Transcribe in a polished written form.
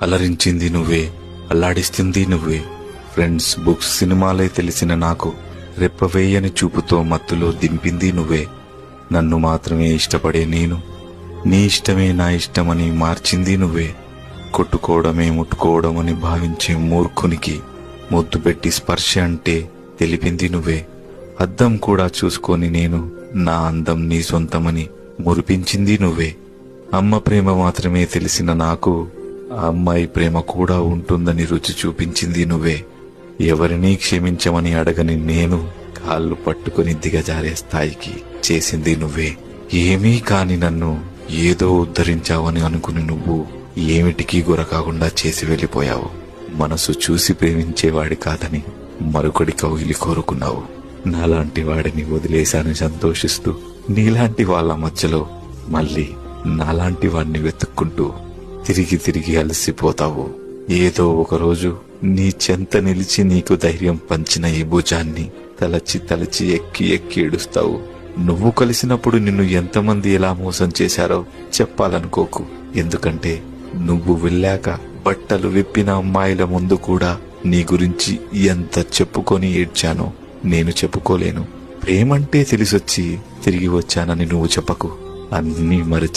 అలరించింది నువ్వే, అల్లాడిస్తుంది నువ్వే. Friends, books, సినిమాలే తెలిసిన నాకు రెప్పవేయని చూపుతో మత్తులో దింపింది నువ్వే. నన్ను మాత్రమే ఇష్టపడే నేను నీ ఇష్టమే నా ఇష్టమని మార్చింది నువ్వే. కొట్టుకోవడమే ముట్టుకోవడమని భావించే మూర్ఖునికి ముద్దు పెట్టి స్పర్శ అంటే తెలిపింది నువ్వే. అద్దం కూడా చూసుకొని నేను నా అందం నీ సొంతమని మురిపించింది నువ్వే. అమ్మ ప్రేమ మాత్రమే తెలిసిన నాకు ఆ అమ్మాయి ప్రేమ కూడా ఉంటుందని రుచి చూపించింది నువ్వే. ఎవరినీ క్షమించమని అడగని నేను కాళ్ళు పట్టుకుని దిగజారే స్థాయికి చేసింది నువ్వే. ఏమీ కాని నన్ను ఏదో ఉద్ధరించావని అనుకుని నువ్వు ఏమిటికీ గురకాకుండా చేసి వెళ్ళిపోయావు. మనసు చూసి ప్రేమించేవాడి కాదని మరొకడి కౌగిలి కోరుకున్నావు. నాలాంటి వాడిని వదిలేశాను సంతోషిస్తూ, నీలాంటి వాళ్ళ మధ్యలో మళ్ళీ నాలాంటి వాడిని వెతుక్కుంటూ తిరిగి తిరిగి అలసిపోతావు. ఏదో ఒకరోజు నీ చెంత నిలిచి నీకు ధైర్యం పంచిన ఈ భుజాన్ని తలచి తలచి ఎక్కి ఎక్కి ఏడుస్తావు. నువ్వు కలిసినప్పుడు నిన్ను ఎంతమంది ఎలా మోసం చేశారో చెప్పాలనుకోకు. ఎందుకంటే నువ్వు వెళ్ళాక బట్టలు విప్పిన అమ్మాయిల ముందు కూడా నీ గురించి ఎంత చెప్పుకొని ఏడ్చానో నేను చెప్పుకోలేను. ప్రేమంటే తెలిసొచ్చి తిరిగి వచ్చానని నువ్వు చెప్పకు. అన్నీ మరచి